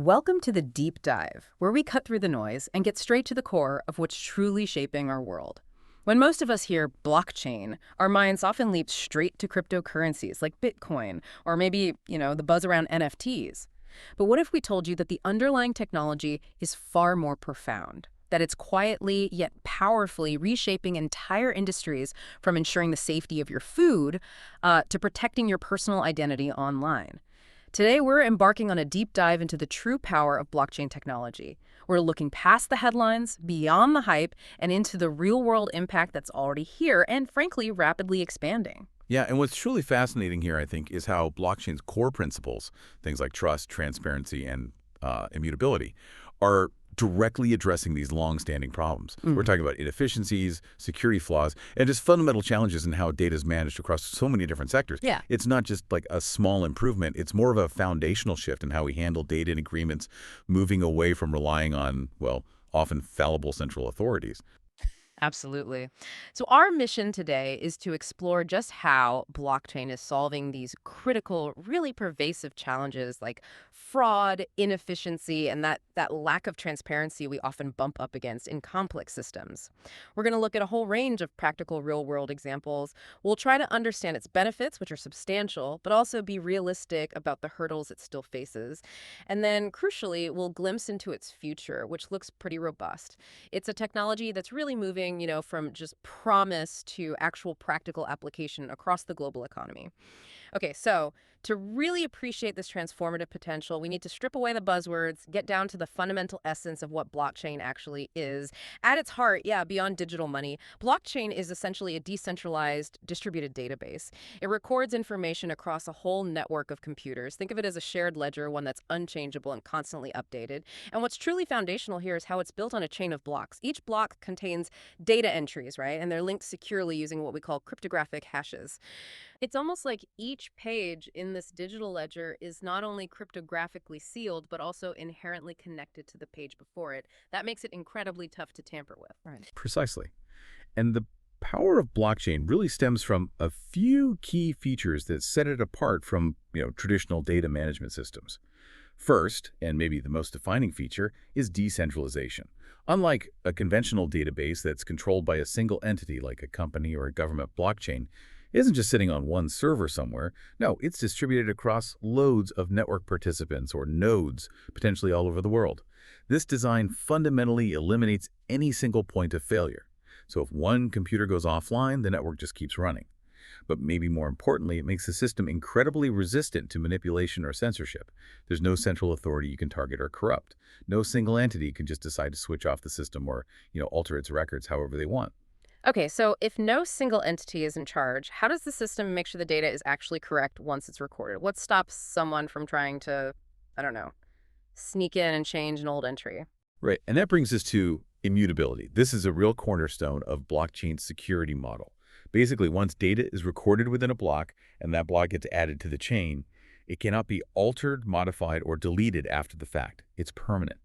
Welcome to the Deep Dive, where we cut through the noise and get straight to the core of what's truly shaping our world. When most of us hear blockchain, our minds often leap straight to cryptocurrencies like Bitcoin, or maybe, the buzz around NFTs. But what if we told you that the underlying technology is far more profound? That it's quietly yet powerfully reshaping entire industries, from ensuring the safety of your food to protecting your personal identity online. Today, we're embarking on a deep dive into the true power of blockchain technology. We're looking past the headlines, beyond the hype, and into the real-world impact that's already here and, frankly, rapidly expanding. Yeah, and what's truly fascinating here, I think, is how blockchain's core principles, things like trust, transparency, and immutability, are directly addressing these long-standing problems. We're talking about inefficiencies, security flaws, and just fundamental challenges in how data is managed across so many different sectors. Yeah. It's not just like a small improvement. It's more of a foundational shift in how we handle data and agreements, moving away from relying on, well, often fallible central authorities. Absolutely. So our mission today is to explore just how blockchain is solving these critical, really pervasive challenges like fraud, inefficiency, and that lack of transparency we often bump up against in complex systems. We're going to look at a whole range of practical real-world examples. We'll try to understand its benefits, which are substantial, but also be realistic about the hurdles it still faces. And then, crucially, we'll glimpse into its future, which looks pretty robust. It's a technology that's really moving, from just promise to actual practical application across the global economy. Okay, so to really appreciate this transformative potential, we need to strip away the buzzwords, get down to the fundamental essence of what blockchain actually is. At its heart, yeah, beyond digital money, blockchain is essentially a decentralized, distributed database. It records information across a whole network of computers. Think of it as a shared ledger, one that's unchangeable and constantly updated. And what's truly foundational here is how it's built on a chain of blocks. Each block contains data entries, right? And they're linked securely using what we call cryptographic hashes. It's almost like each page in this digital ledger is not only cryptographically sealed, but also inherently connected to the page before it. That makes it incredibly tough to tamper with. Right. Precisely. And the power of blockchain really stems from a few key features that set it apart from, traditional data management systems. First, and maybe the most defining feature, is decentralization. Unlike a conventional database that's controlled by a single entity like a company or a government, blockchain isn't just sitting on one server somewhere. No, it's distributed across loads of network participants or nodes, potentially all over the world. This design fundamentally eliminates any single point of failure. So if one computer goes offline, the network just keeps running. But maybe more importantly, it makes the system incredibly resistant to manipulation or censorship. There's no central authority you can target or corrupt. No single entity can just decide to switch off the system or, alter its records however they want. Okay, so if no single entity is in charge, how does the system make sure the data is actually correct once it's recorded? What stops someone from trying to, I don't know, sneak in and change an old entry? Right, and that brings us to immutability. This is a real cornerstone of blockchain's security model. Basically, once data is recorded within a block and that block gets added to the chain, it cannot be altered, modified, or deleted after the fact. It's permanent.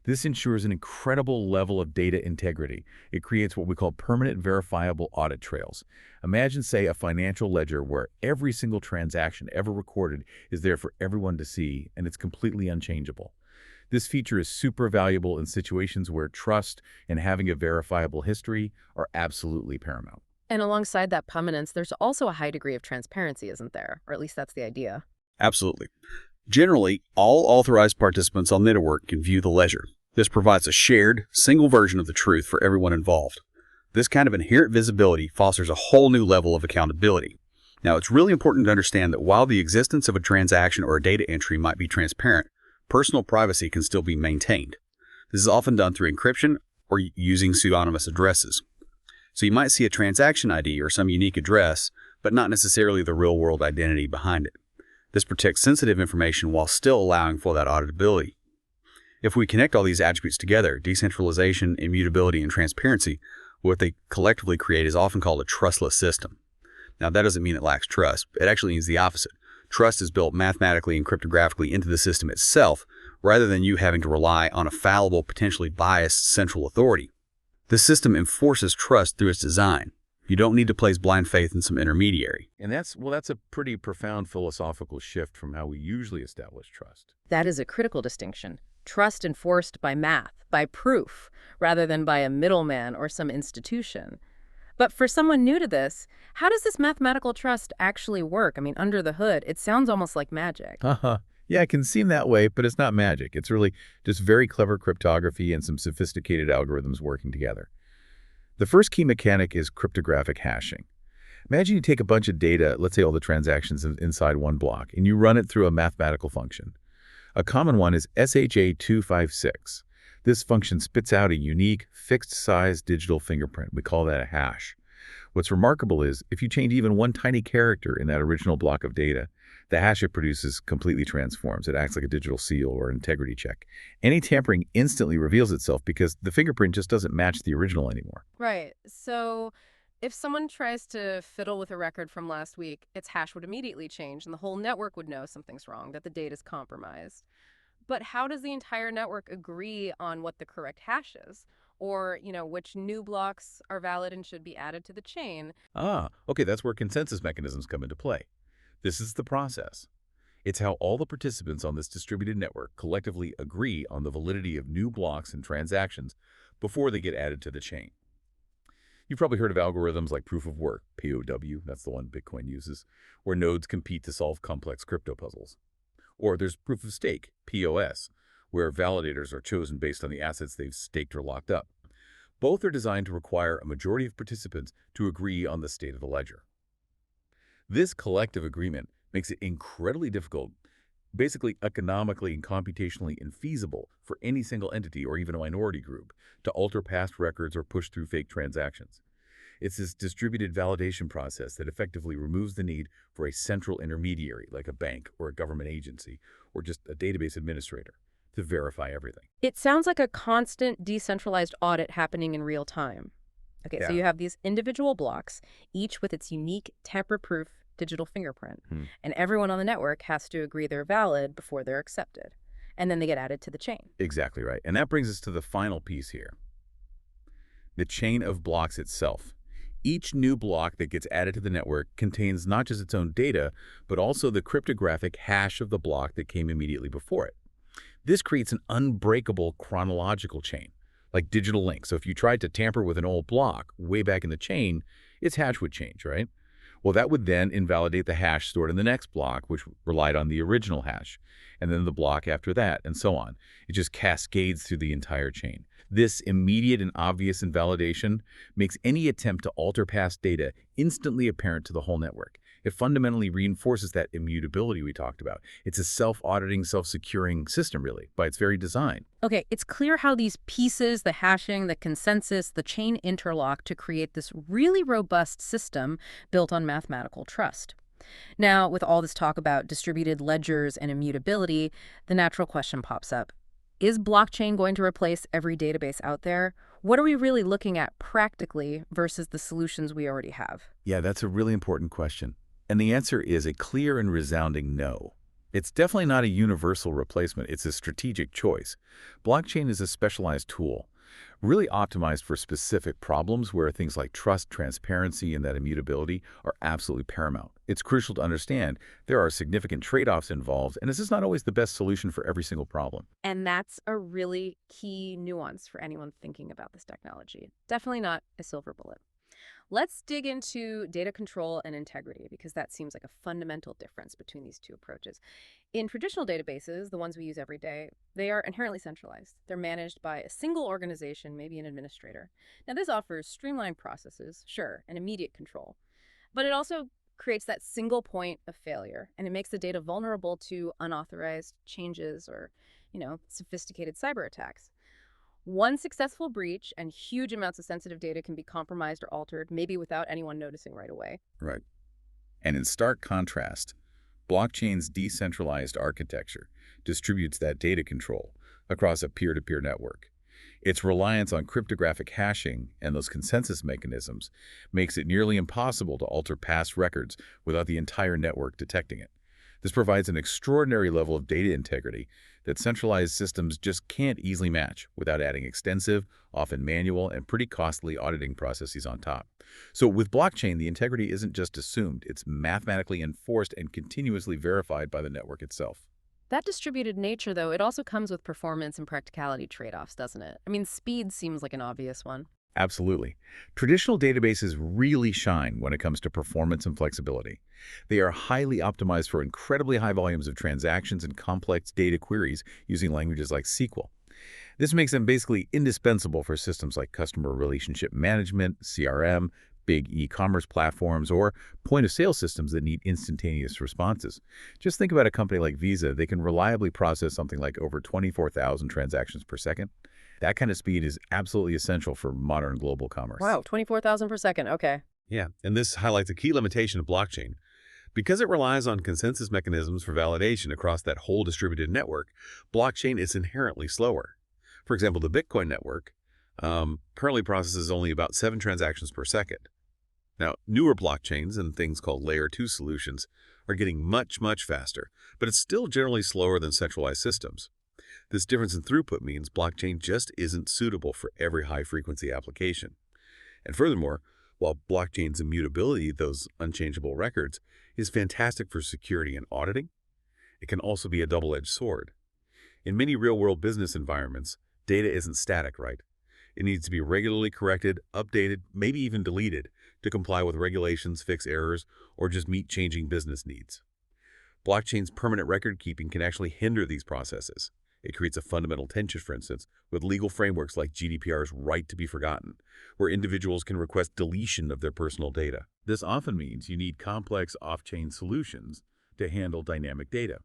This ensures an incredible level of data integrity. It creates what we call permanent verifiable audit trails. Imagine, say, a financial ledger where every single transaction ever recorded is there for everyone to see, and it's completely unchangeable. This feature is super valuable in situations where trust and having a verifiable history are absolutely paramount. And alongside that permanence, there's also a high degree of transparency, isn't there? Or at least that's the idea. Absolutely. Generally, all authorized participants on the network can view the ledger. This provides a shared, single version of the truth for everyone involved. This kind of inherent visibility fosters a whole new level of accountability. Now, it's really important to understand that while the existence of a transaction or a data entry might be transparent, personal privacy can still be maintained. This is often done through encryption or using pseudonymous addresses. So you might see a transaction ID or some unique address, but not necessarily the real-world identity behind it. This protects sensitive information while still allowing for that auditability. If we connect all these attributes together, decentralization, immutability, and transparency, what they collectively create is often called a trustless system. Now, that doesn't mean it lacks trust. It actually means the opposite. Trust is built mathematically and cryptographically into the system itself, rather than you having to rely on a fallible, potentially biased central authority. This system enforces trust through its design. You don't need to place blind faith in some intermediary. And that's a pretty profound philosophical shift from how we usually establish trust. That is a critical distinction. Trust enforced by math, by proof, rather than by a middleman or some institution. But for someone new to this, how does this mathematical trust actually work? I mean, under the hood, it sounds almost like magic. Yeah, it can seem that way, but it's not magic. It's really just very clever cryptography and some sophisticated algorithms working together. The first key mechanic is cryptographic hashing. Imagine you take a bunch of data, let's say all the transactions inside one block, and you run it through a mathematical function. A common one is SHA-256. This function spits out a unique, fixed-size digital fingerprint. We call that a hash. What's remarkable is, if you change even one tiny character in that original block of data, the hash it produces completely transforms. It acts like a digital seal or integrity check. Any tampering instantly reveals itself because the fingerprint just doesn't match the original anymore. Right. So if someone tries to fiddle with a record from last week, its hash would immediately change and the whole network would know something's wrong, that the data's compromised. But how does the entire network agree on what the correct hash is? Or, which new blocks are valid and should be added to the chain? Okay, that's where consensus mechanisms come into play. This is the process. It's how all the participants on this distributed network collectively agree on the validity of new blocks and transactions before they get added to the chain. You've probably heard of algorithms like proof of work, POW, that's the one Bitcoin uses, where nodes compete to solve complex crypto puzzles. Or there's proof of stake, POS, where validators are chosen based on the assets they've staked or locked up. Both are designed to require a majority of participants to agree on the state of the ledger. This collective agreement makes it incredibly difficult, basically economically and computationally infeasible for any single entity or even a minority group to alter past records or push through fake transactions. It's this distributed validation process that effectively removes the need for a central intermediary like a bank or a government agency or just a database administrator to verify everything. It sounds like a constant decentralized audit happening in real time. Okay, so Yeah. you have these individual blocks, each with its unique tamper-proof digital fingerprint. And everyone on the network has to agree they're valid before they're accepted. And then they get added to the chain. Exactly right. And that brings us to the final piece here. The chain of blocks itself. Each new block that gets added to the network contains not just its own data, but also the cryptographic hash of the block that came immediately before it. This creates an unbreakable chronological chain, like digital links. So if you tried to tamper with an old block way back in the chain, its hash would change, right? Well, that would then invalidate the hash stored in the next block, which relied on the original hash, and then the block after that, and so on. It just cascades through the entire chain. This immediate and obvious invalidation makes any attempt to alter past data instantly apparent to the whole network. It fundamentally reinforces that immutability we talked about. It's a self-auditing, self-securing system, really, by its very design. Okay, it's clear how these pieces, the hashing, the consensus, the chain interlock to create this really robust system built on mathematical trust. Now, with all this talk about distributed ledgers and immutability, the natural question pops up. Is blockchain going to replace every database out there? What are we really looking at practically versus the solutions we already have? Yeah, that's a really important question. And the answer is a clear and resounding no. It's definitely not a universal replacement. It's a strategic choice. Blockchain is a specialized tool, really optimized for specific problems where things like trust, transparency, and that immutability are absolutely paramount. It's crucial to understand there are significant trade-offs involved, and this is not always the best solution for every single problem. And that's a really key nuance for anyone thinking about this technology. Definitely not a silver bullet. Let's dig into data control and integrity, because that seems like a fundamental difference between these two approaches. In traditional databases, the ones we use every day, they are inherently centralized. They're managed by a single organization, maybe an administrator. Now, this offers streamlined processes, sure, and immediate control. But it also creates that single point of failure, and it makes the data vulnerable to unauthorized changes or, sophisticated cyber attacks. One successful breach and huge amounts of sensitive data can be compromised or altered, maybe without anyone noticing right away. Right. And in stark contrast, blockchain's decentralized architecture distributes that data control across a peer-to-peer network. Its reliance on cryptographic hashing and those consensus mechanisms makes it nearly impossible to alter past records without the entire network detecting it. This provides an extraordinary level of data integrity that centralized systems just can't easily match without adding extensive, often manual, and pretty costly auditing processes on top. So with blockchain, the integrity isn't just assumed, it's mathematically enforced and continuously verified by the network itself. That distributed nature, though, it also comes with performance and practicality trade-offs, doesn't it? I mean, speed seems like an obvious one. Absolutely. Traditional databases really shine when it comes to performance and flexibility. They are highly optimized for incredibly high volumes of transactions and complex data queries using languages like SQL. This makes them basically indispensable for systems like customer relationship management, CRM, big e-commerce platforms, or point-of-sale systems that need instantaneous responses. Just think about a company like Visa. They can reliably process something like over 24,000 transactions per second. That kind of speed is absolutely essential for modern global commerce. Wow, 24,000 per second. Okay. Yeah, and this highlights a key limitation of blockchain. Because it relies on consensus mechanisms for validation across that whole distributed network, blockchain is inherently slower. For example, the Bitcoin network currently processes only about 7 transactions per second. Now, newer blockchains and things called Layer 2 solutions are getting much, much faster, but it's still generally slower than centralized systems. This difference in throughput means blockchain just isn't suitable for every high-frequency application. And furthermore, while blockchain's immutability, those unchangeable records, is fantastic for security and auditing, it can also be a double-edged sword. In many real-world business environments, data isn't static, right? It needs to be regularly corrected, updated, maybe even deleted to comply with regulations, fix errors, or just meet changing business needs. Blockchain's permanent record keeping can actually hinder these processes. It creates a fundamental tension, for instance, with legal frameworks like GDPR's right to be forgotten, where individuals can request deletion of their personal data. This often means you need complex off-chain solutions to handle dynamic data,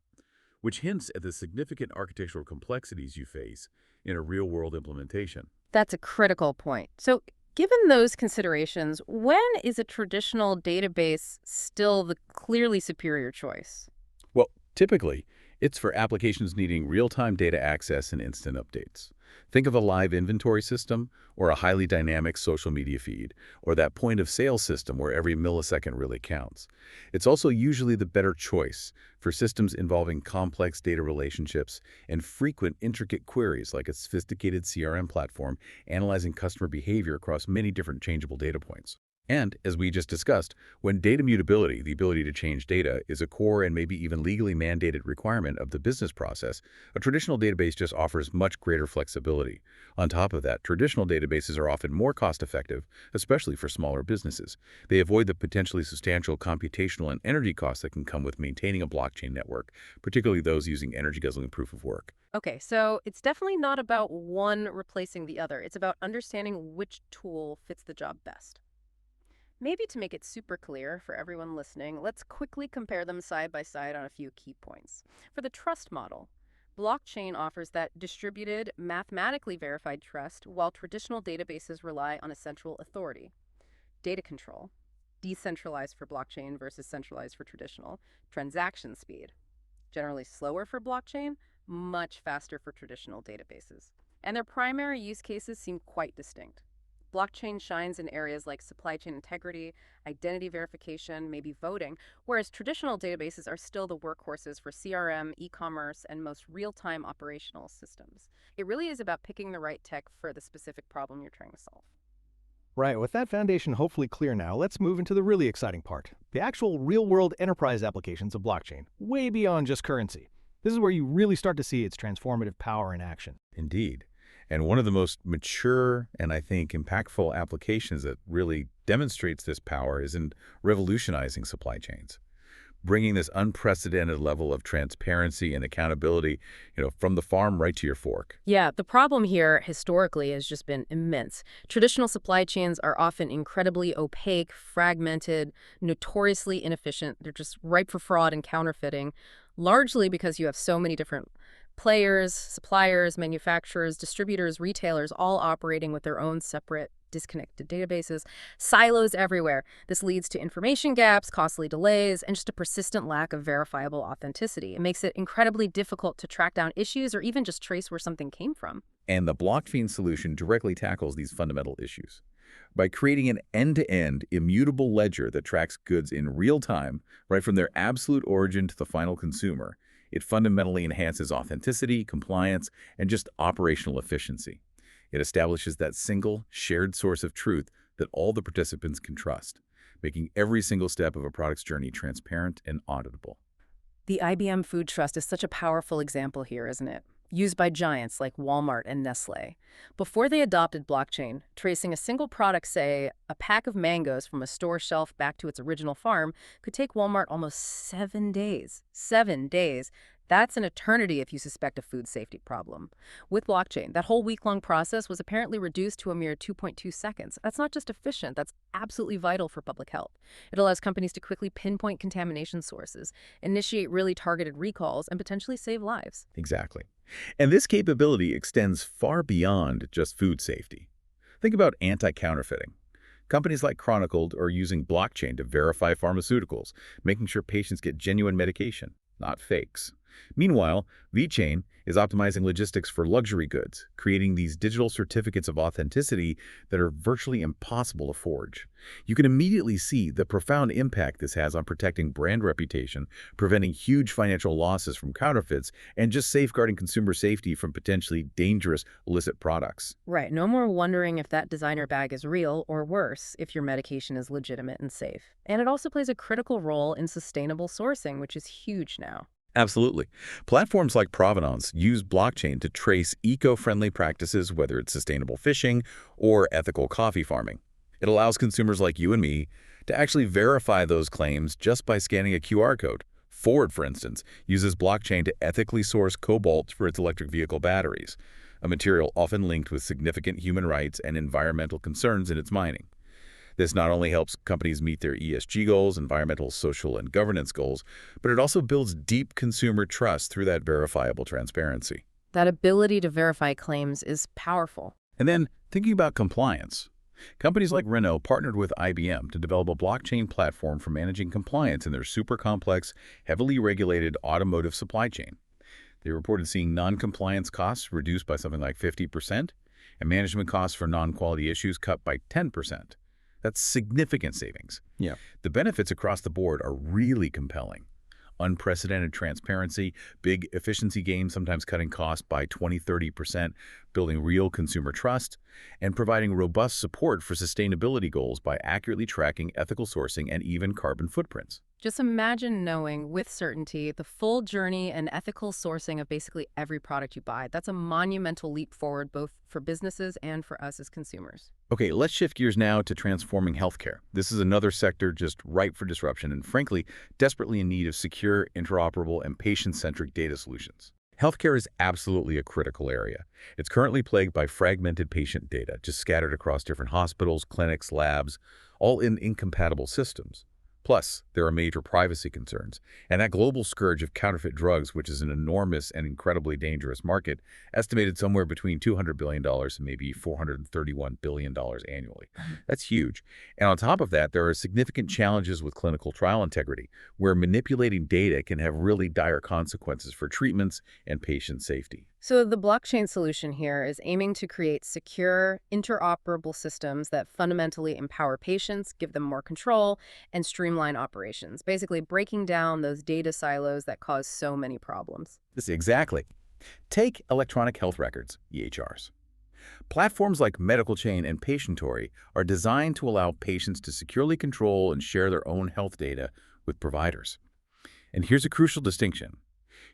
which hints at the significant architectural complexities you face in a real-world implementation. That's a critical point. So, given those considerations, when is a traditional database still the clearly superior choice? Well, typically, it's for applications needing real-time data access and instant updates. Think of a live inventory system or a highly dynamic social media feed, or that point-of-sale system where every millisecond really counts. It's also usually the better choice for systems involving complex data relationships and frequent intricate queries like a sophisticated CRM platform analyzing customer behavior across many different changeable data points. And, as we just discussed, when data mutability, the ability to change data, is a core and maybe even legally mandated requirement of the business process, a traditional database just offers much greater flexibility. On top of that, traditional databases are often more cost-effective, especially for smaller businesses. They avoid the potentially substantial computational and energy costs that can come with maintaining a blockchain network, particularly those using energy-guzzling proof of work. Okay, so it's definitely not about one replacing the other. It's about understanding which tool fits the job best. Maybe to make it super clear for everyone listening, let's quickly compare them side by side on a few key points. For the trust model, blockchain offers that distributed, mathematically verified trust, while traditional databases rely on a central authority. Data control, decentralized for blockchain versus centralized for traditional. Transaction speed, generally slower for blockchain, much faster for traditional databases. And their primary use cases seem quite distinct. Blockchain shines in areas like supply chain integrity, identity verification, maybe voting, whereas traditional databases are still the workhorses for CRM, e-commerce, and most real-time operational systems. It really is about picking the right tech for the specific problem you're trying to solve. Right, with that foundation hopefully clear now, let's move into the really exciting part, the actual real-world enterprise applications of blockchain, way beyond just currency. This is where you really start to see its transformative power in action. Indeed. And one of the most mature and I think impactful applications that really demonstrates this power is in revolutionizing supply chains, bringing this unprecedented level of transparency and accountability, from the farm right to your fork. Yeah, the problem here historically has just been immense. Traditional supply chains are often incredibly opaque, fragmented, notoriously inefficient. They're just ripe for fraud and counterfeiting, largely because you have so many different players, suppliers, manufacturers, distributors, retailers, all operating with their own separate, disconnected databases, silos everywhere. This leads to information gaps, costly delays, and just a persistent lack of verifiable authenticity. It makes it incredibly difficult to track down issues or even just trace where something came from. And the blockchain solution directly tackles these fundamental issues. By creating an end-to-end immutable ledger that tracks goods in real time, right from their absolute origin to the final consumer, It fundamentally enhances authenticity, compliance, and just operational efficiency. It establishes that single, shared source of truth that all the participants can trust, making every single step of a product's journey transparent and auditable. The IBM Food Trust is such a powerful example here, isn't it? Used by giants like Walmart and Nestle. Before they adopted blockchain, tracing a single product, say a pack of mangoes from a store shelf back to its original farm, could take Walmart almost 7 days. 7 days. That's an eternity if you suspect a food safety problem. With blockchain, that whole week-long process was apparently reduced to a mere 2.2 seconds. That's not just efficient, that's absolutely vital for public health. It allows companies to quickly pinpoint contamination sources, initiate really targeted recalls, and potentially save lives. Exactly. And this capability extends far beyond just food safety. Think about anti-counterfeiting. Companies like Chronicled are using blockchain to verify pharmaceuticals, making sure patients get genuine medication, not fakes. Meanwhile, VeChain is optimizing logistics for luxury goods, creating these digital certificates of authenticity that are virtually impossible to forge. You can immediately see the profound impact this has on protecting brand reputation, preventing huge financial losses from counterfeits, and just safeguarding consumer safety from potentially dangerous illicit products. Right, no more wondering if that designer bag is real, or worse, if your medication is legitimate and safe. And it also plays a critical role in sustainable sourcing, which is huge now. Absolutely. Platforms like Provenance use blockchain to trace eco-friendly practices, whether it's sustainable fishing or ethical coffee farming. It allows consumers like you and me to actually verify those claims just by scanning a QR code. Ford, for instance, uses blockchain to ethically source cobalt for its electric vehicle batteries, a material often linked with significant human rights and environmental concerns in its mining. This not only helps companies meet their ESG goals, environmental, social, and governance goals, but it also builds deep consumer trust through that verifiable transparency. That ability to verify claims is powerful. And then, thinking about compliance. Companies like Renault partnered with IBM to develop a blockchain platform for managing compliance in their super complex, heavily regulated automotive supply chain. They reported seeing non-compliance costs reduced by something like 50% and management costs for non-quality issues cut by 10%. That's significant savings. Yeah. The benefits across the board are really compelling. Unprecedented transparency, big efficiency gains, sometimes cutting costs by 20–30%, building real consumer trust, and providing robust support for sustainability goals by accurately tracking ethical sourcing and even carbon footprints. Just imagine knowing with certainty the full journey and ethical sourcing of basically every product you buy. That's a monumental leap forward both for businesses and for us as consumers. Okay, let's shift gears now to transforming healthcare. This is another sector just ripe for disruption and, frankly, desperately in need of secure, interoperable, and patient-centric data solutions. Healthcare is absolutely a critical area. It's currently plagued by fragmented patient data, just scattered across different hospitals, clinics, labs, all in incompatible systems. Plus, there are major privacy concerns, and that global scourge of counterfeit drugs, which is an enormous and incredibly dangerous market, estimated somewhere between $200 billion and maybe $431 billion annually. That's huge. And on top of that, there are significant challenges with clinical trial integrity, where manipulating data can have really dire consequences for treatments and patient safety. So the blockchain solution here is aiming to create secure, interoperable systems that fundamentally empower patients, give them more control, and streamline operations, basically breaking down those data silos that cause so many problems. Exactly. Take electronic health records, EHRs. Platforms like Medical Chain and Patientory are designed to allow patients to securely control and share their own health data with providers. And here's a crucial distinction.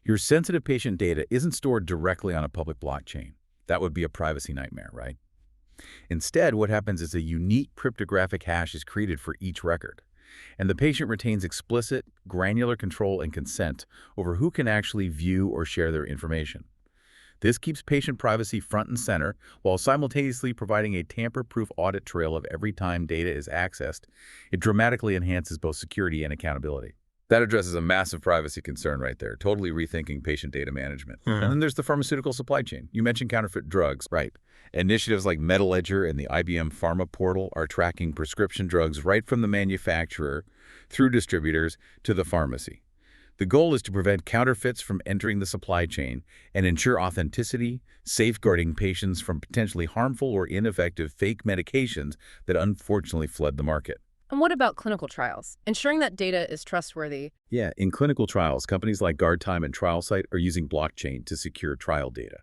Your sensitive patient data isn't stored directly on a public blockchain. That would be a privacy nightmare, right? Instead, what happens is a unique cryptographic hash is created for each record, and the patient retains explicit, granular control and consent over who can actually view or share their information. This keeps patient privacy front and center while simultaneously providing a tamper-proof audit trail of every time data is accessed. It dramatically enhances both security and accountability. That addresses a massive privacy concern right there, totally rethinking patient data management. And then there's the pharmaceutical supply chain. You mentioned counterfeit drugs, right? Initiatives like MetaLedger and the IBM Pharma Portal are tracking prescription drugs right from the manufacturer through distributors to the pharmacy. The goal is to prevent counterfeits from entering the supply chain and ensure authenticity, safeguarding patients from potentially harmful or ineffective fake medications that unfortunately flood the market. And what about clinical trials? Ensuring that data is trustworthy. Yeah, in clinical trials, companies like GuardTime and TrialSite are using blockchain to secure trial data.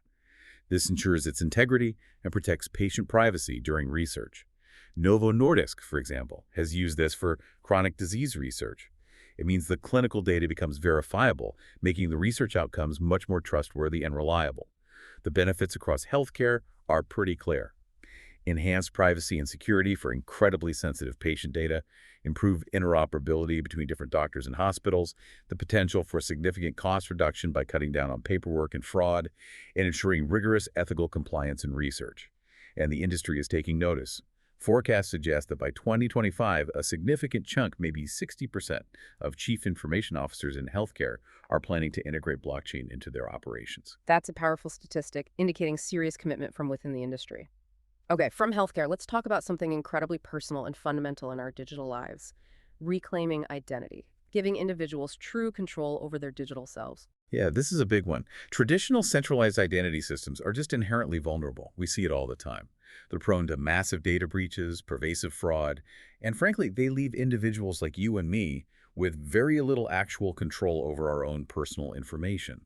This ensures its integrity and protects patient privacy during research. Novo Nordisk, for example, has used this for chronic disease research. It means the clinical data becomes verifiable, making the research outcomes much more trustworthy and reliable. The benefits across healthcare are pretty clear. Enhanced privacy and security for incredibly sensitive patient data, improved interoperability between different doctors and hospitals, the potential for significant cost reduction by cutting down on paperwork and fraud, and ensuring rigorous ethical compliance in research. And the industry is taking notice. Forecasts suggest that by 2025, a significant chunk, maybe 60%, of chief information officers in healthcare are planning to integrate blockchain into their operations. That's a powerful statistic, indicating serious commitment from within the industry. Okay, from healthcare, let's talk about something incredibly personal and fundamental in our digital lives: reclaiming identity, giving individuals true control over their digital selves. Yeah, this is a big one. Traditional centralized identity systems are just inherently vulnerable. We see it all the time. They're prone to massive data breaches, pervasive fraud, and frankly, they leave individuals like you and me with very little actual control over our own personal information.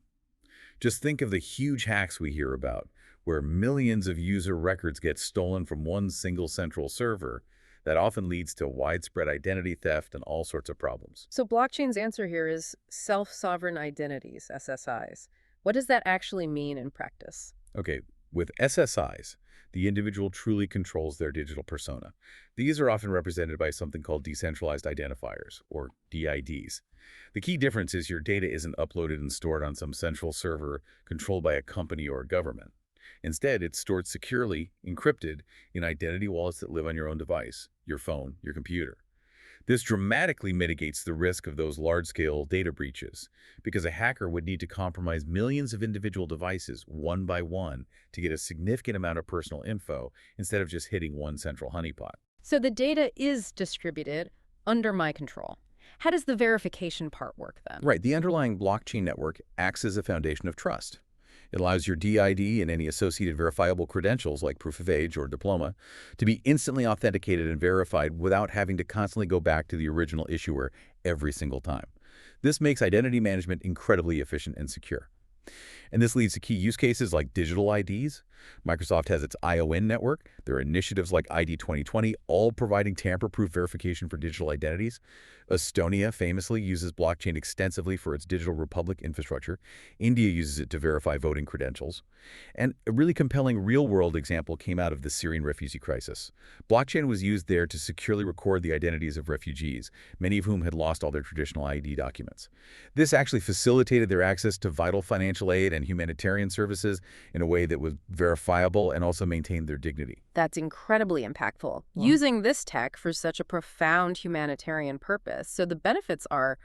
Just think of the huge hacks we hear about, where millions of user records get stolen from one single central server. That often leads to widespread identity theft and all sorts of problems. So blockchain's answer here is self-sovereign identities, SSIs. What does that actually mean in practice? Okay, with SSIs, the individual truly controls their digital persona. These are often represented by something called decentralized identifiers, or DIDs. The key difference is your data isn't uploaded and stored on some central server controlled by a company or a government. Instead, it's stored securely, encrypted, in identity wallets that live on your own device, your phone, your computer. This dramatically mitigates the risk of those large-scale data breaches, because a hacker would need to compromise millions of individual devices one by one to get a significant amount of personal info instead of just hitting one central honeypot. So the data is distributed under my control. How does the verification part work then? Right, the underlying blockchain network acts as a foundation of trust. It allows your DID and any associated verifiable credentials like proof of age or diploma to be instantly authenticated and verified without having to constantly go back to the original issuer every single time. This makes identity management incredibly efficient and secure. And this leads to key use cases like digital IDs. Microsoft has its ION network. There are initiatives like ID 2020, all providing tamper-proof verification for digital identities. Estonia famously uses blockchain extensively for its digital republic infrastructure. India uses it to verify voting credentials. And a really compelling real-world example came out of the Syrian refugee crisis. Blockchain was used there to securely record the identities of refugees, many of whom had lost all their traditional ID documents. This actually facilitated their access to vital financial aid and humanitarian services in a way that was verifiable and also maintained their dignity. That's incredibly impactful. Using this tech for such a profound humanitarian purpose. So the benefits are,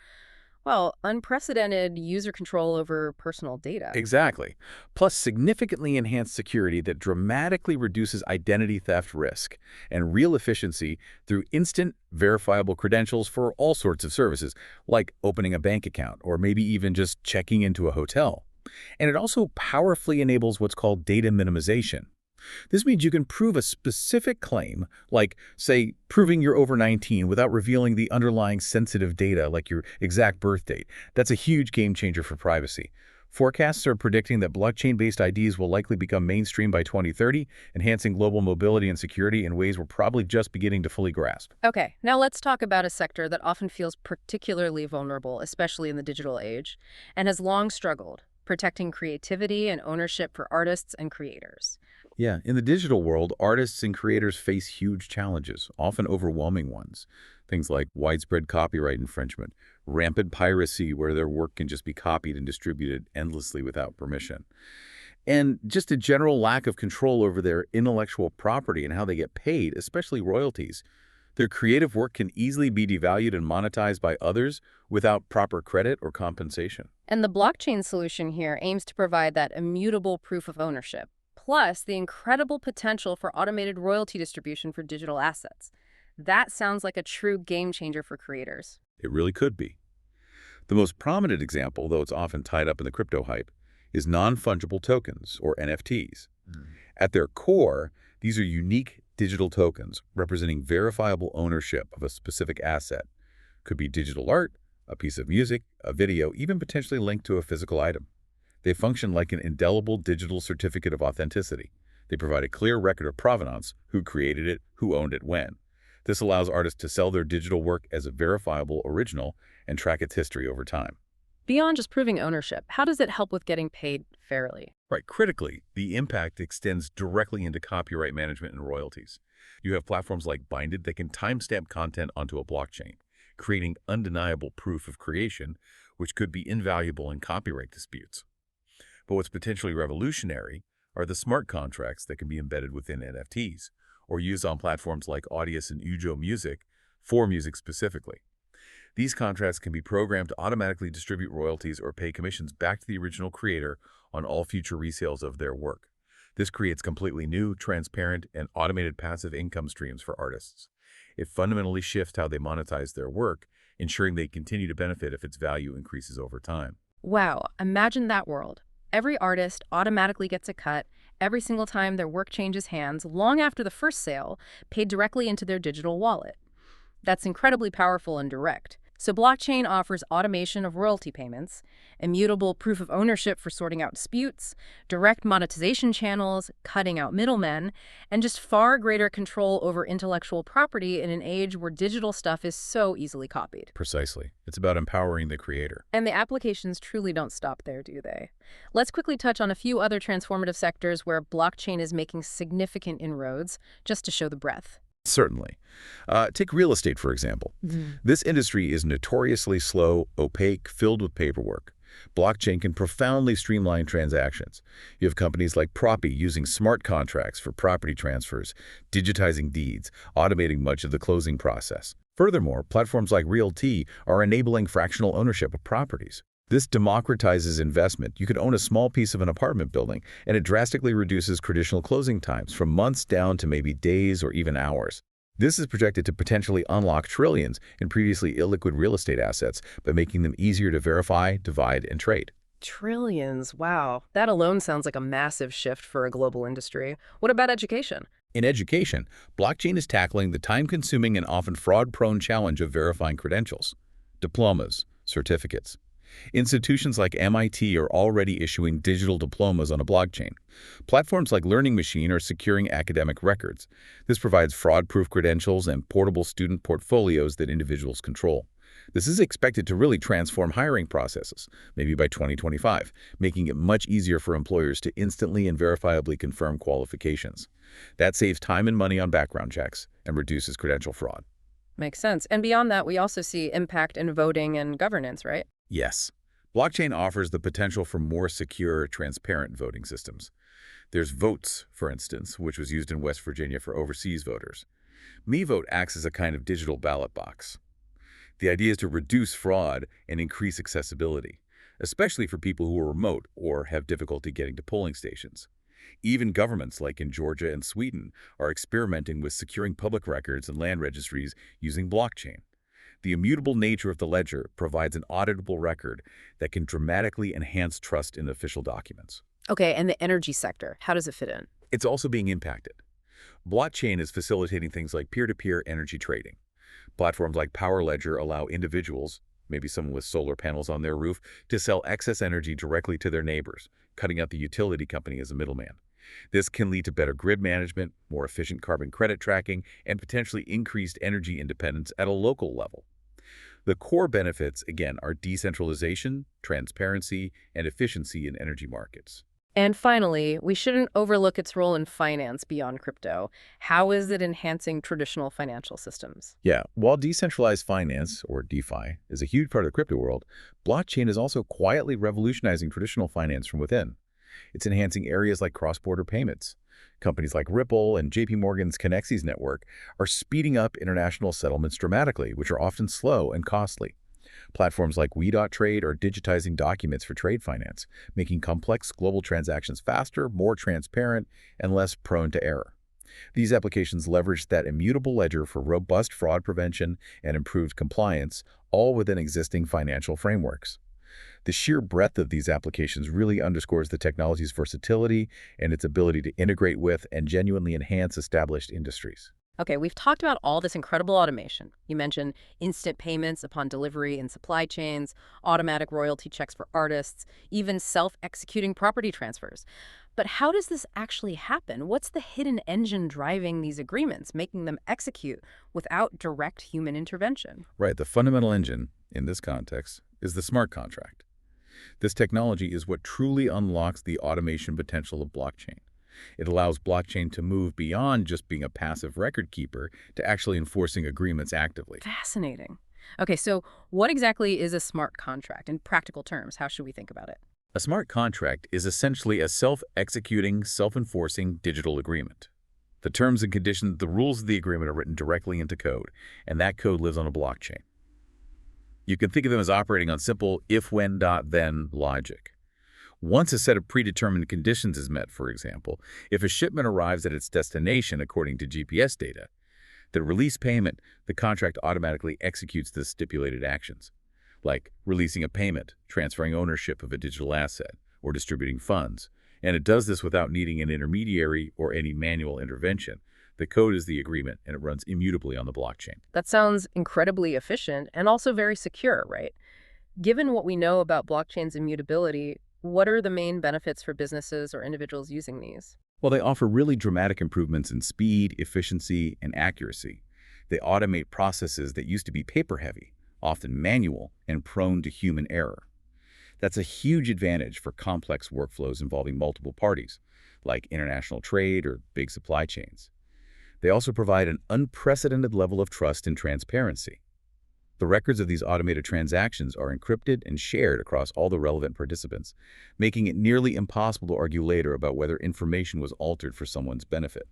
well, unprecedented user control over personal data. Exactly. Plus significantly enhanced security that dramatically reduces identity theft risk and real efficiency through instant verifiable credentials for all sorts of services, like opening a bank account or maybe even just checking into a hotel. And it also powerfully enables what's called data minimization. This means you can prove a specific claim, like, say, proving you're over 19 without revealing the underlying sensitive data like your exact birth date. That's a huge game changer for privacy. Forecasts are predicting that blockchain-based IDs will likely become mainstream by 2030, enhancing global mobility and security in ways we're probably just beginning to fully grasp. Okay, now let's talk about a sector that often feels particularly vulnerable, especially in the digital age, and has long struggled: protecting creativity and ownership for artists and creators. Yeah, in the digital world, artists and creators face huge challenges, often overwhelming ones. Things like widespread copyright infringement, rampant piracy where their work can just be copied and distributed endlessly without permission, and just a general lack of control over their intellectual property and how they get paid, especially royalties. Their creative work can easily be devalued and monetized by others without proper credit or compensation. And the blockchain solution here aims to provide that immutable proof of ownership, plus the incredible potential for automated royalty distribution for digital assets. That sounds like a true game changer for creators. It really could be. The most prominent example, though it's often tied up in the crypto hype, is non-fungible tokens, or NFTs. At their core, these are unique Digital tokens, representing verifiable ownership of a specific asset. Could be digital art, a piece of music, a video, even potentially linked to a physical item. They function like an indelible digital certificate of authenticity. They provide a clear record of provenance, who created it, who owned it when. This allows artists to sell their digital work as a verifiable original and track its history over time. Beyond just proving ownership, how does it help with getting paid fairly? Right, critically, the impact extends directly into copyright management and royalties. You have platforms like Binded that can timestamp content onto a blockchain, creating undeniable proof of creation, which could be invaluable in copyright disputes. But what's potentially revolutionary are the smart contracts that can be embedded within NFTs, or used on platforms like Audius and Ujo Music for music specifically. These contracts can be programmed to automatically distribute royalties or pay commissions back to the original creator on all future resales of their work. This creates completely new, transparent, and automated passive income streams for artists. It fundamentally shifts how they monetize their work, ensuring they continue to benefit if its value increases over time. Wow, imagine that world. Every artist automatically gets a cut every single time their work changes hands long after the first sale, paid directly into their digital wallet. That's incredibly powerful and direct. So blockchain offers automation of royalty payments, immutable proof of ownership for sorting out disputes, direct monetization channels, cutting out middlemen, and just far greater control over intellectual property in an age where digital stuff is so easily copied. Precisely. It's about empowering the creator. And the applications truly don't stop there, do they? Let's quickly touch on a few other transformative sectors where blockchain is making significant inroads, just to show the breadth. Certainly. Take real estate, for example. This industry is notoriously slow, opaque, filled with paperwork. Blockchain can profoundly streamline transactions. You have companies like Proppy using smart contracts for property transfers, digitizing deeds, automating much of the closing process. Furthermore, platforms like Realty are enabling fractional ownership of properties. This democratizes investment. You could own a small piece of an apartment building, and it drastically reduces traditional closing times from months down to maybe days or even hours. This is projected to potentially unlock trillions in previously illiquid real estate assets by making them easier to verify, divide, and trade. Trillions, wow. That alone sounds like a massive shift for a global industry. What about education? In education, blockchain is tackling the time-consuming and often fraud-prone challenge of verifying credentials, diplomas, certificates. Institutions like MIT are already issuing digital diplomas on a blockchain. Platforms like Learning Machine are securing academic records. This provides fraud-proof credentials and portable student portfolios that individuals control. This is expected to really transform hiring processes, maybe by 2025, making it much easier for employers to instantly and verifiably confirm qualifications. That saves time and money on background checks and reduces credential fraud. Makes sense. And beyond that, we also see impact in voting and governance, right? Yes. Blockchain offers the potential for more secure, transparent voting systems. There's Votes, for instance, which was used in West Virginia for overseas voters. MeVote acts as a kind of digital ballot box. The idea is to reduce fraud and increase accessibility, especially for people who are remote or have difficulty getting to polling stations. Even governments, like in Georgia and Sweden, are experimenting with securing public records and land registries using blockchain. The immutable nature of the ledger provides an auditable record that can dramatically enhance trust in official documents. Okay, and the energy sector, how does it fit in? It's also being impacted. Blockchain is facilitating things like peer-to-peer energy trading. Platforms like Power Ledger allow individuals, maybe someone with solar panels on their roof, to sell excess energy directly to their neighbors, cutting out the utility company as a middleman. This can lead to better grid management, more efficient carbon credit tracking, and potentially increased energy independence at a local level. The core benefits, again, are decentralization, transparency, and efficiency in energy markets. And finally, we shouldn't overlook its role in finance beyond crypto. How is it enhancing traditional financial systems? Yeah, while decentralized finance, or DeFi, is a huge part of the crypto world, blockchain is also quietly revolutionizing traditional finance from within. It's enhancing areas like cross-border payments. Companies like Ripple and JP Morgan's Connexes network are speeding up international settlements dramatically, which are often slow and costly. Platforms like We.Trade are digitizing documents for trade finance, making complex global transactions faster, more transparent, and less prone to error. These applications leverage that immutable ledger for robust fraud prevention and improved compliance, all within existing financial frameworks. The sheer breadth of these applications really underscores the technology's versatility and its ability to integrate with and genuinely enhance established industries. Okay, we've talked about all this incredible automation. You mentioned instant payments upon delivery in supply chains, automatic royalty checks for artists, even self-executing property transfers. But how does this actually happen? What's the hidden engine driving these agreements, making them execute without direct human intervention? Right, the fundamental engine, in this context, is the smart contract. This technology is what truly unlocks the automation potential of blockchain. It allows blockchain to move beyond just being a passive record keeper to actually enforcing agreements actively. Fascinating. Okay, so what exactly is a smart contract in practical terms? How should we think about it? A smart contract is essentially a self-executing, self-enforcing digital agreement. The terms and conditions, the rules of the agreement are written directly into code, and that code lives on a blockchain. You can think of them as operating on simple if-when-then logic. Once a set of predetermined conditions is met, for example, if a shipment arrives at its destination according to GPS data, the release payment, the contract automatically executes the stipulated actions, like releasing a payment, transferring ownership of a digital asset, or distributing funds. And it does this without needing an intermediary or any manual intervention. The code is the agreement, and it runs immutably on the blockchain. That sounds incredibly efficient and also very secure, right? Given what we know about blockchain's immutability, what are the main benefits for businesses or individuals using these? Well, they offer really dramatic improvements in speed, efficiency, and accuracy. They automate processes that used to be paper-heavy, often manual, and prone to human error. That's a huge advantage for complex workflows involving multiple parties, like international trade or big supply chains. They also provide an unprecedented level of trust and transparency. The records of these automated transactions are encrypted and shared across all the relevant participants, making it nearly impossible to argue later about whether information was altered for someone's benefit.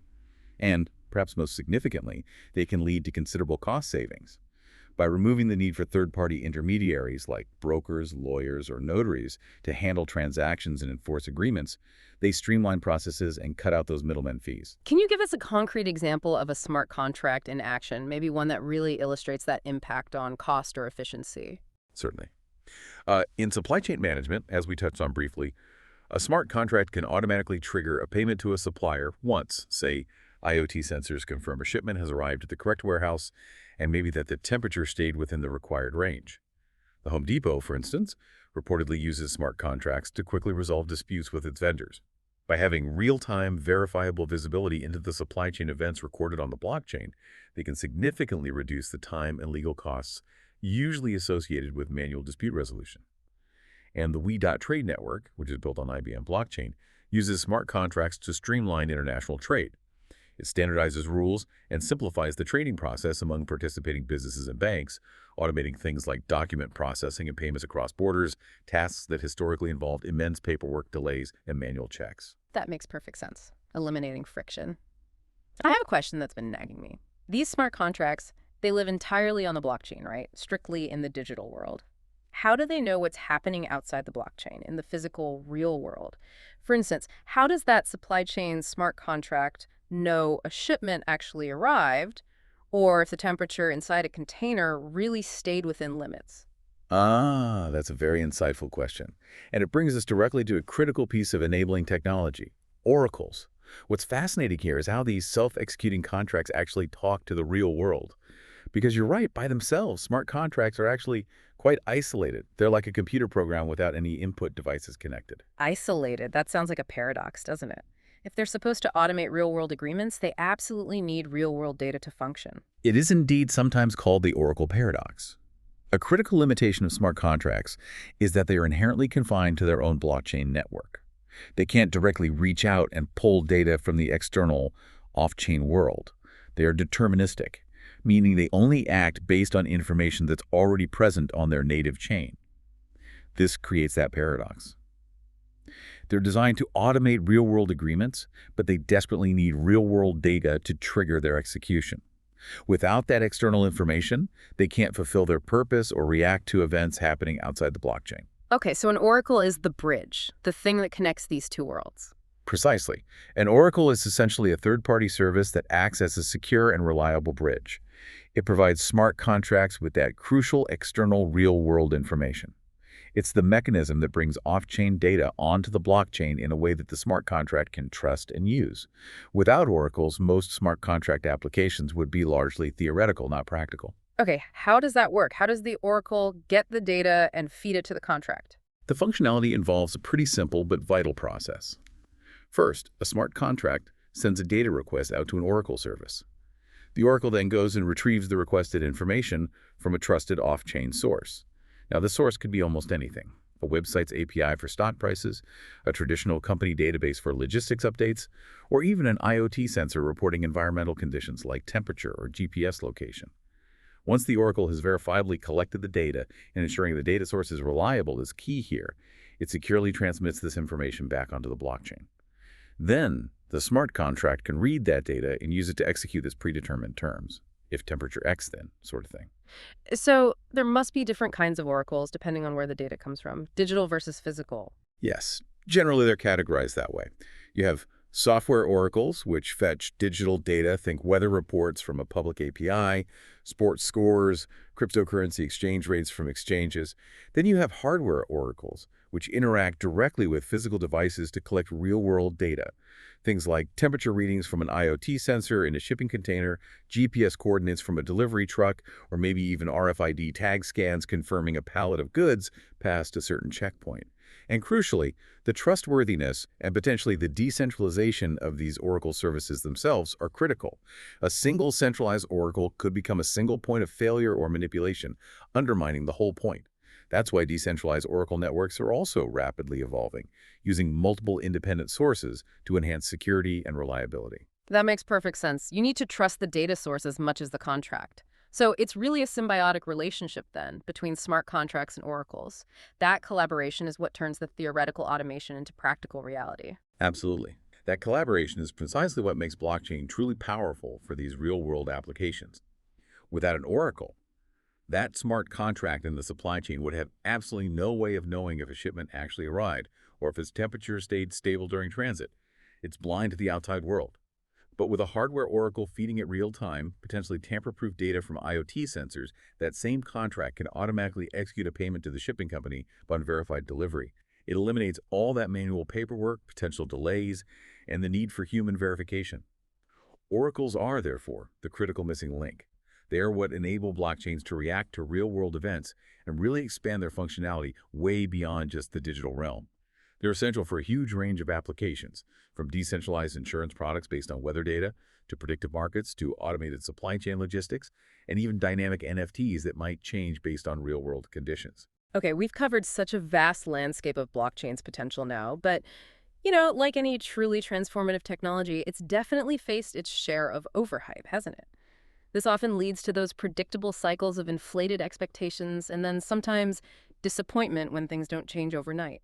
And, perhaps most significantly, they can lead to considerable cost savings. By removing the need for third-party intermediaries like brokers, lawyers, or notaries to handle transactions and enforce agreements, they streamline processes and cut out those middlemen fees. Can you give us a concrete example of a smart contract in action, maybe one that really illustrates that impact on cost or efficiency? Certainly. In supply chain management, as we touched on briefly, a smart contract can automatically trigger a payment to a supplier once, say, IoT sensors confirm a shipment has arrived at the correct warehouse and maybe that the temperature stayed within the required range. The Home Depot, for instance, reportedly uses smart contracts to quickly resolve disputes with its vendors. By having real-time, verifiable visibility into the supply chain events recorded on the blockchain, they can significantly reduce the time and legal costs usually associated with manual dispute resolution. And the We.Trade network, which is built on IBM blockchain, uses smart contracts to streamline international trade. It standardizes rules and simplifies the trading process among participating businesses and banks, automating things like document processing and payments across borders, tasks that historically involved immense paperwork, delays, and manual checks. That makes perfect sense, eliminating friction. I have a question that's been nagging me. These smart contracts, they live entirely on the blockchain, right? Strictly in the digital world. How do they know what's happening outside the blockchain, in the physical, real world? For instance, how does that supply chain smart contract know a shipment actually arrived, or if the temperature inside a container really stayed within limits? That's a very insightful question. And it brings us directly to a critical piece of enabling technology, oracles. What's fascinating here is how these self-executing contracts actually talk to the real world. Because you're right, by themselves, smart contracts are actually quite isolated. They're like a computer program without any input devices connected. Isolated. That sounds like a paradox, doesn't it? If they're supposed to automate real-world agreements, they absolutely need real-world data to function. It is indeed sometimes called the Oracle paradox. A critical limitation of smart contracts is that they are inherently confined to their own blockchain network. They can't directly reach out and pull data from the external off-chain world. They are deterministic, meaning they only act based on information that's already present on their native chain. This creates that paradox. They're designed to automate real-world agreements, but they desperately need real-world data to trigger their execution. Without that external information, they can't fulfill their purpose or react to events happening outside the blockchain. Okay, so an oracle is the bridge, the thing that connects these two worlds. Precisely. An oracle is essentially a third-party service that acts as a secure and reliable bridge. It provides smart contracts with that crucial external real-world information. It's the mechanism that brings off-chain data onto the blockchain in a way that the smart contract can trust and use. Without oracles, most smart contract applications would be largely theoretical, not practical. Okay, how does that work? How does the oracle get the data and feed it to the contract? The functionality involves a pretty simple but vital process. First, a smart contract sends a data request out to an oracle service. The oracle then goes and retrieves the requested information from a trusted off-chain source. Now, the source could be almost anything: a website's API for stock prices, a traditional company database for logistics updates, or even an IoT sensor reporting environmental conditions like temperature or GPS location. Once the oracle has verifiably collected the data, and ensuring the data source is reliable is key here, it securely transmits this information back onto the blockchain. Then, the smart contract can read that data and use it to execute its predetermined terms. If temperature X, then, sort of thing. So there must be different kinds of oracles depending on where the data comes from, digital versus physical. Yes, generally they're categorized that way. You have software oracles, which fetch digital data, think weather reports from a public API, sports scores, cryptocurrency exchange rates from exchanges. Then you have hardware oracles, which interact directly with physical devices to collect real-world data. Things like temperature readings from an IoT sensor in a shipping container, GPS coordinates from a delivery truck, or maybe even RFID tag scans confirming a pallet of goods passed a certain checkpoint. And crucially, the trustworthiness and potentially the decentralization of these oracle services themselves are critical. A single centralized oracle could become a single point of failure or manipulation, undermining the whole point. That's why decentralized oracle networks are also rapidly evolving, using multiple independent sources to enhance security and reliability. That makes perfect sense. You need to trust the data source as much as the contract. So it's really a symbiotic relationship then between smart contracts and oracles. That collaboration is what turns the theoretical automation into practical reality. Absolutely. That collaboration is precisely what makes blockchain truly powerful for these real-world applications. Without an oracle, that smart contract in the supply chain would have absolutely no way of knowing if a shipment actually arrived or if its temperature stayed stable during transit. It's blind to the outside world. But with a hardware oracle feeding it real-time, potentially tamper-proof data from IoT sensors, that same contract can automatically execute a payment to the shipping company upon verified delivery. It eliminates all that manual paperwork, potential delays, and the need for human verification. Oracles are, therefore, the critical missing link. They are what enable blockchains to react to real-world events and really expand their functionality way beyond just the digital realm. They're essential for a huge range of applications, from decentralized insurance products based on weather data, to predictive markets, to automated supply chain logistics, and even dynamic NFTs that might change based on real-world conditions. Okay, we've covered such a vast landscape of blockchain's potential now, but like any truly transformative technology, it's definitely faced its share of overhype, hasn't it? This often leads to those predictable cycles of inflated expectations and then sometimes disappointment when things don't change overnight.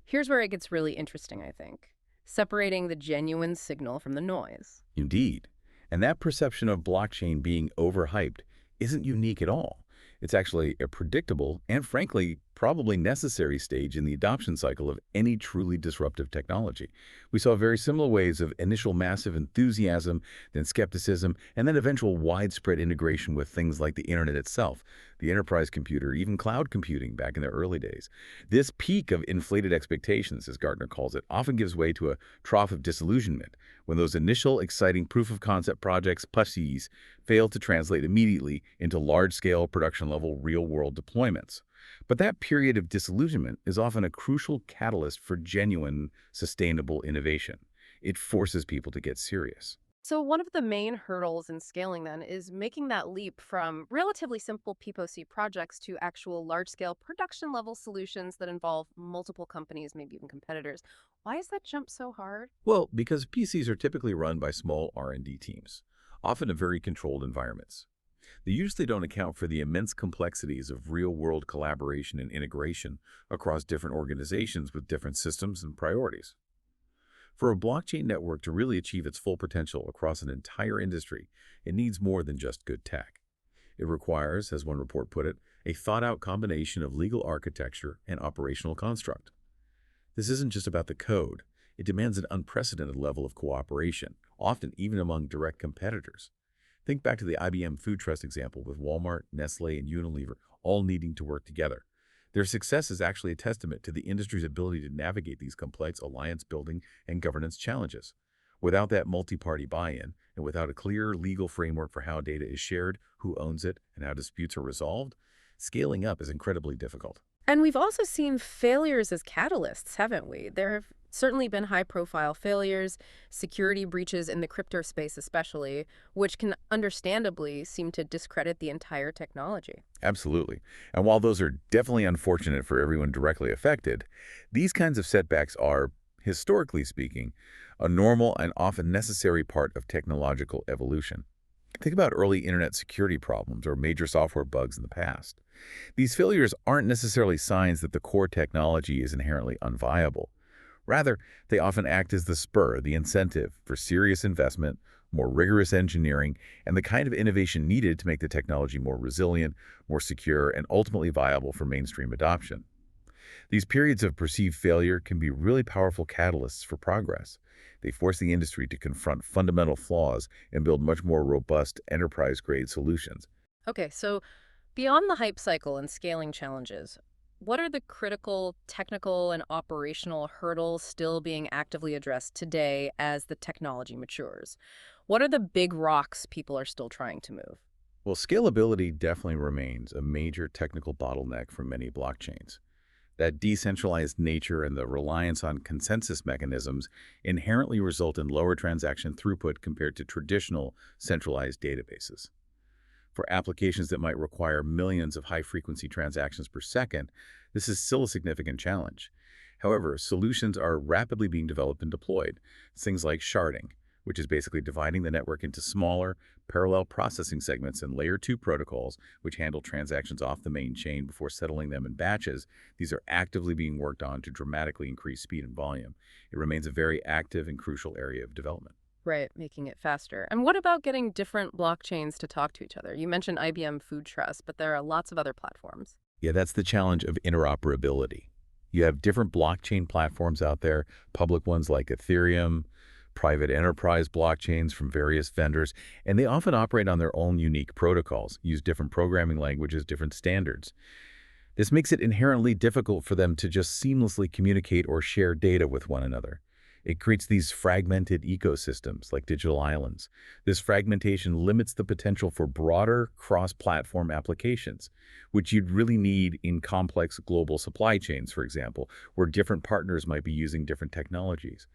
Here's where it gets really interesting, I think. Separating the genuine signal from the noise. Indeed. And that perception of blockchain being overhyped isn't unique at all. It's actually a predictable and, frankly, probably necessary stage in the adoption cycle of any truly disruptive technology. We saw very similar waves of initial massive enthusiasm, then skepticism, and then eventual widespread integration with things like the internet itself, the enterprise computer, even cloud computing back in the early days. This peak of inflated expectations, as Gartner calls it, often gives way to a trough of disillusionment when those initial exciting proof-of-concept projects, PUCs, fail to translate immediately into large-scale production-level real-world deployments. But that period of disillusionment is often a crucial catalyst for genuine, sustainable innovation. It forces people to get serious. So one of the main hurdles in scaling then is making that leap from relatively simple POC projects to actual large-scale production-level solutions that involve multiple companies, maybe even competitors. Why is that jump so hard? Well, because PCs are typically run by small R&D teams, often in very controlled environments. They usually don't account for the immense complexities of real-world collaboration and integration across different organizations with different systems and priorities. For a blockchain network to really achieve its full potential across an entire industry, it needs more than just good tech. It requires, as one report put it, a thought-out combination of legal architecture and operational construct. This isn't just about the code. It demands an unprecedented level of cooperation, often even among direct competitors. Think back to the IBM Food Trust example with Walmart, Nestle, and Unilever all needing to work together. Their success is actually a testament to the industry's ability to navigate these complex alliance building and governance challenges. Without that multi-party buy-in, and without a clear legal framework for how data is shared, who owns it, and how disputes are resolved, scaling up is incredibly difficult. And we've also seen failures as catalysts, haven't we? There have certainly been high-profile failures, security breaches in the crypto space especially, which can understandably seem to discredit the entire technology. Absolutely. And while those are definitely unfortunate for everyone directly affected, these kinds of setbacks are, historically speaking, a normal and often necessary part of technological evolution. Think about early internet security problems or major software bugs in the past. These failures aren't necessarily signs that the core technology is inherently unviable. Rather, they often act as the spur, the incentive for serious investment, more rigorous engineering, and the kind of innovation needed to make the technology more resilient, more secure, and ultimately viable for mainstream adoption. These periods of perceived failure can be really powerful catalysts for progress. They force the industry to confront fundamental flaws and build much more robust enterprise-grade solutions. Okay, so beyond the hype cycle and scaling challenges, what are the critical technical and operational hurdles still being actively addressed today as the technology matures? What are the big rocks people are still trying to move? Well, scalability definitely remains a major technical bottleneck for many blockchains. That decentralized nature and the reliance on consensus mechanisms inherently result in lower transaction throughput compared to traditional centralized databases. For applications that might require millions of high-frequency transactions per second, this is still a significant challenge. However, solutions are rapidly being developed and deployed. Things like sharding, which is basically dividing the network into smaller, parallel processing segments, and layer 2 protocols, which handle transactions off the main chain before settling them in batches. These are actively being worked on to dramatically increase speed and volume. It remains a very active and crucial area of development. Right, making it faster. And what about getting different blockchains to talk to each other? You mentioned IBM Food Trust, but there are lots of other platforms. Yeah, that's the challenge of interoperability. You have different blockchain platforms out there, public ones like Ethereum, private enterprise blockchains from various vendors, and they often operate on their own unique protocols, use different programming languages, different standards. This makes it inherently difficult for them to just seamlessly communicate or share data with one another. It creates these fragmented ecosystems like digital islands. This fragmentation limits the potential for broader cross-platform applications, which you'd really need in complex global supply chains, for example, where different partners might be using different technologies.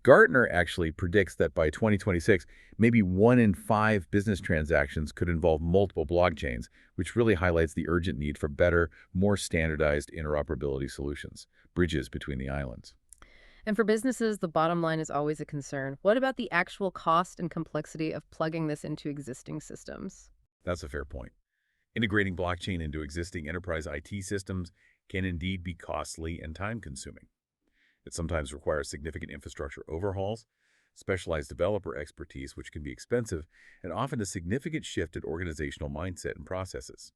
Gartner actually predicts that by 2026, maybe 1 in 5 business transactions could involve multiple blockchains, which really highlights the urgent need for better, more standardized interoperability solutions, bridges between the islands. And for businesses, the bottom line is always a concern. What about the actual cost and complexity of plugging this into existing systems? That's a fair point. Integrating blockchain into existing enterprise IT systems can indeed be costly and time-consuming. It sometimes requires significant infrastructure overhauls, specialized developer expertise, which can be expensive, and often a significant shift in organizational mindset and processes.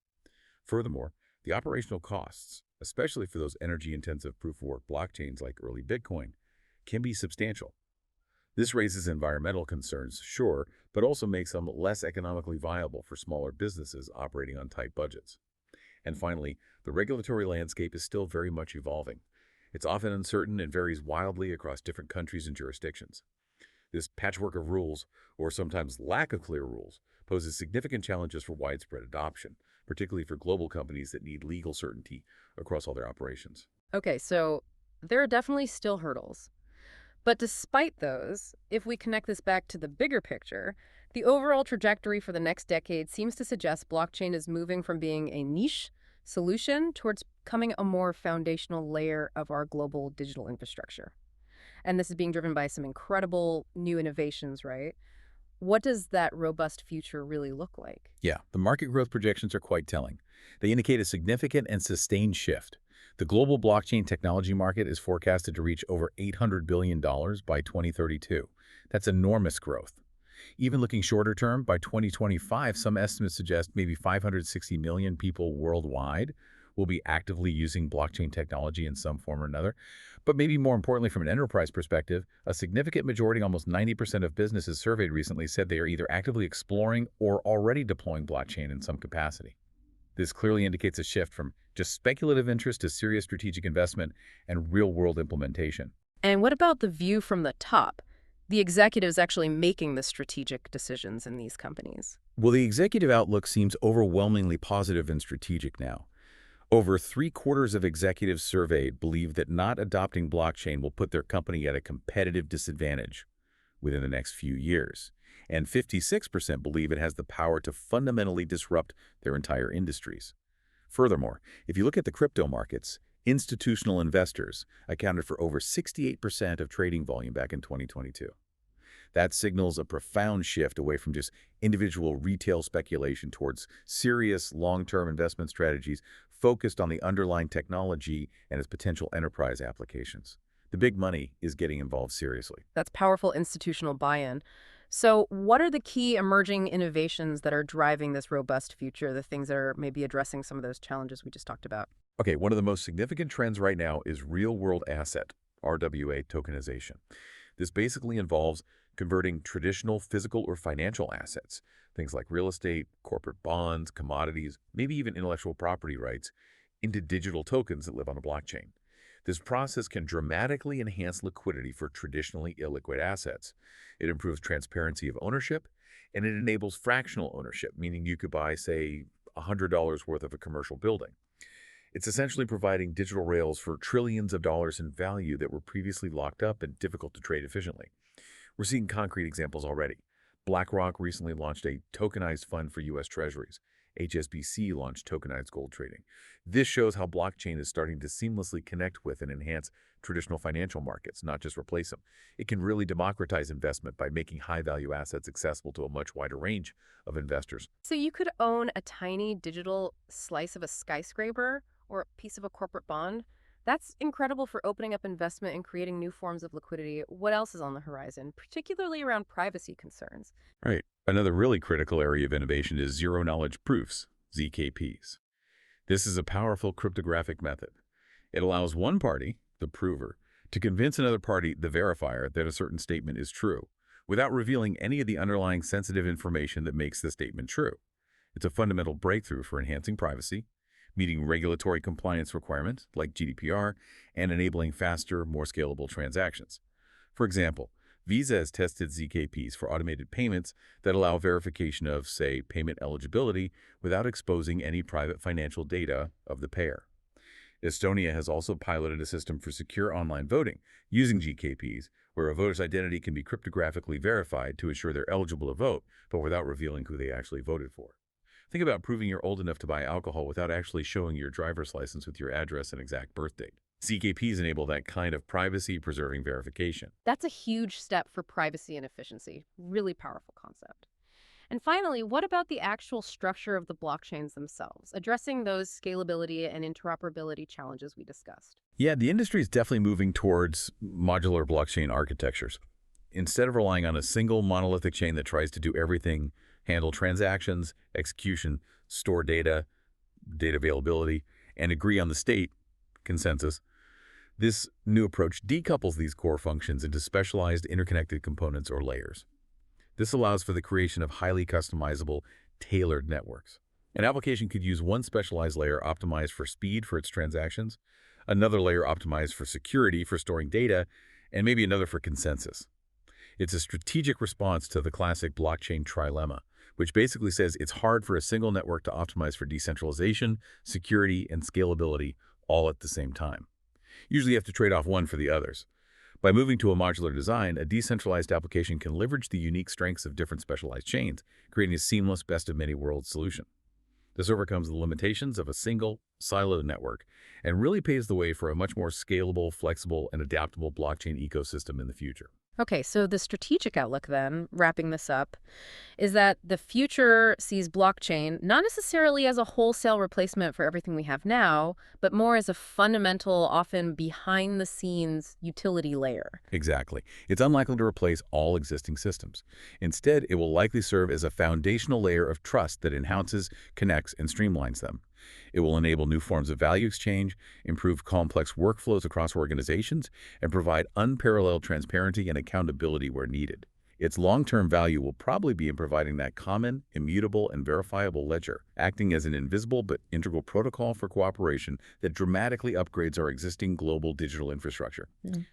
Furthermore, the operational costs, especially for those energy-intensive proof-of-work blockchains like early Bitcoin, can be substantial. This raises environmental concerns, sure, but also makes them less economically viable for smaller businesses operating on tight budgets. And finally, the regulatory landscape is still very much evolving. It's often uncertain and varies wildly across different countries and jurisdictions. This patchwork of rules, or sometimes lack of clear rules, poses significant challenges for widespread adoption, particularly for global companies that need legal certainty across all their operations. Okay, so there are definitely still hurdles. But despite those, if we connect this back to the bigger picture, the overall trajectory for the next decade seems to suggest blockchain is moving from being a niche solution towards becoming a more foundational layer of our global digital infrastructure. And this is being driven by some incredible new innovations, right? What does that robust future really look like? Yeah, the market growth projections are quite telling. They indicate a significant and sustained shift. The global blockchain technology market is forecasted to reach over $800 billion by 2032. That's enormous growth. Even looking shorter term, by 2025, some estimates suggest maybe 560 million people worldwide will be actively using blockchain technology in some form or another. But maybe more importantly, from an enterprise perspective, a significant majority, almost 90% of businesses surveyed recently said they are either actively exploring or already deploying blockchain in some capacity. This clearly indicates a shift from just speculative interest to serious strategic investment and real-world implementation. And what about the view from the top? The executives actually making the strategic decisions in these companies. Well, the executive outlook seems overwhelmingly positive and strategic now. Over three-quarters of executives surveyed believe that not adopting blockchain will put their company at a competitive disadvantage within the next few years. And 56% believe it has the power to fundamentally disrupt their entire industries. Furthermore, if you look at the crypto markets, institutional investors accounted for over 68% of trading volume back in 2022. That signals a profound shift away from just individual retail speculation towards serious long-term investment strategies focused on the underlying technology and its potential enterprise applications. The big money is getting involved seriously. That's powerful institutional buy-in. So what are the key emerging innovations that are driving this robust future, the things that are maybe addressing some of those challenges we just talked about? Okay, one of the most significant trends right now is real-world asset, RWA tokenization. This basically involves converting traditional physical or financial assets, things like real estate, corporate bonds, commodities, maybe even intellectual property rights, into digital tokens that live on a blockchain. This process can dramatically enhance liquidity for traditionally illiquid assets. It improves transparency of ownership, and it enables fractional ownership, meaning you could buy, say, $100 worth of a commercial building. It's essentially providing digital rails for trillions of dollars in value that were previously locked up and difficult to trade efficiently. We're seeing concrete examples already. BlackRock recently launched a tokenized fund for U.S. Treasuries. HSBC launched tokenized gold trading. This shows how blockchain is starting to seamlessly connect with and enhance traditional financial markets, not just replace them. It can really democratize investment by making high-value assets accessible to a much wider range of investors. So you could own a tiny digital slice of a skyscraper or a piece of a corporate bond. That's incredible for opening up investment and creating new forms of liquidity. What else is on the horizon, particularly around privacy concerns? Right. Another really critical area of innovation is zero-knowledge proofs, ZKPs. This is a powerful cryptographic method. It allows one party, the prover, to convince another party, the verifier, that a certain statement is true, without revealing any of the underlying sensitive information that makes the statement true. It's a fundamental breakthrough for enhancing privacy, meeting regulatory compliance requirements like GDPR, and enabling faster, more scalable transactions. For example, Visa has tested ZKPs for automated payments that allow verification of, say, payment eligibility without exposing any private financial data of the payer. Estonia has also piloted a system for secure online voting using GKPs, where a voter's identity can be cryptographically verified to ensure they're eligible to vote, but without revealing who they actually voted for. Think about proving you're old enough to buy alcohol without actually showing your driver's license with your address and exact birth date. ZKPs enable that kind of privacy-preserving verification. That's a huge step for privacy and efficiency. Really powerful concept. And finally, what about the actual structure of the blockchains themselves, addressing those scalability and interoperability challenges we discussed? Yeah, the industry is definitely moving towards modular blockchain architectures. Instead of relying on a single monolithic chain that tries to do everything, handle transactions, execution, store data, data availability, and agree on the state consensus, this new approach decouples these core functions into specialized interconnected components or layers. This allows for the creation of highly customizable, tailored networks. An application could use one specialized layer optimized for speed for its transactions, another layer optimized for security for storing data, and maybe another for consensus. It's a strategic response to the classic blockchain trilemma, which basically says it's hard for a single network to optimize for decentralization, security, and scalability all at the same time. Usually you have to trade off one for the others. By moving to a modular design, a decentralized application can leverage the unique strengths of different specialized chains, creating a seamless best-of-many-worlds solution. This overcomes the limitations of a single, siloed network and really paves the way for a much more scalable, flexible, and adaptable blockchain ecosystem in the future. Okay, so the strategic outlook then, wrapping this up, is that the future sees blockchain not necessarily as a wholesale replacement for everything we have now, but more as a fundamental, often behind-the-scenes utility layer. Exactly. It's unlikely to replace all existing systems. Instead, it will likely serve as a foundational layer of trust that enhances, connects, and streamlines them. It will enable new forms of value exchange, improve complex workflows across organizations, and provide unparalleled transparency and accountability where needed. Its long-term value will probably be in providing that common, immutable, and verifiable ledger, acting as an invisible but integral protocol for cooperation that dramatically upgrades our existing global digital infrastructure.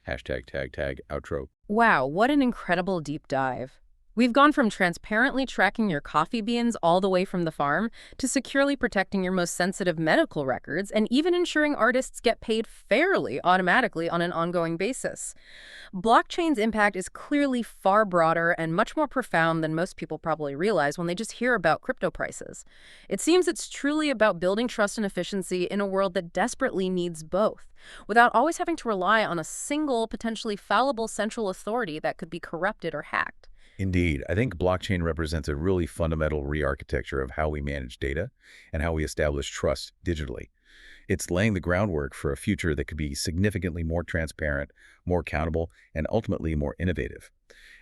Hashtag tag tag outro. Wow, what an incredible deep dive. We've gone from transparently tracking your coffee beans all the way from the farm to securely protecting your most sensitive medical records and even ensuring artists get paid fairly automatically on an ongoing basis. Blockchain's impact is clearly far broader and much more profound than most people probably realize when they just hear about crypto prices. It seems it's truly about building trust and efficiency in a world that desperately needs both, without always having to rely on a single, potentially fallible central authority that could be corrupted or hacked. Indeed, I think blockchain represents a really fundamental re-architecture of how we manage data and how we establish trust digitally. It's laying the groundwork for a future that could be significantly more transparent, more accountable, and ultimately more innovative.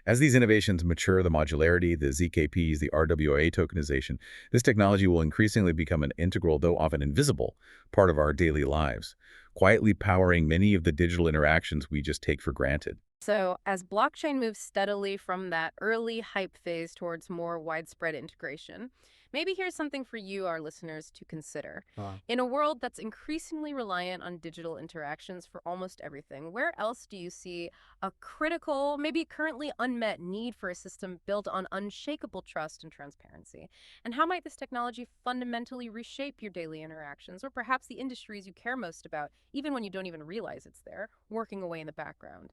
As these innovations mature, the modularity, the ZKPs, the RWA tokenization, this technology will increasingly become an integral, though often invisible, part of our daily lives, quietly powering many of the digital interactions we just take for granted. So, as blockchain moves steadily from that early hype phase towards more widespread integration, maybe here's something for you, our listeners, to consider. In a world that's increasingly reliant on digital interactions for almost everything, where else do you see a critical, maybe currently unmet need for a system built on unshakable trust and transparency? And how might this technology fundamentally reshape your daily interactions, or perhaps the industries you care most about, even when you don't even realize it's there, working away in the background?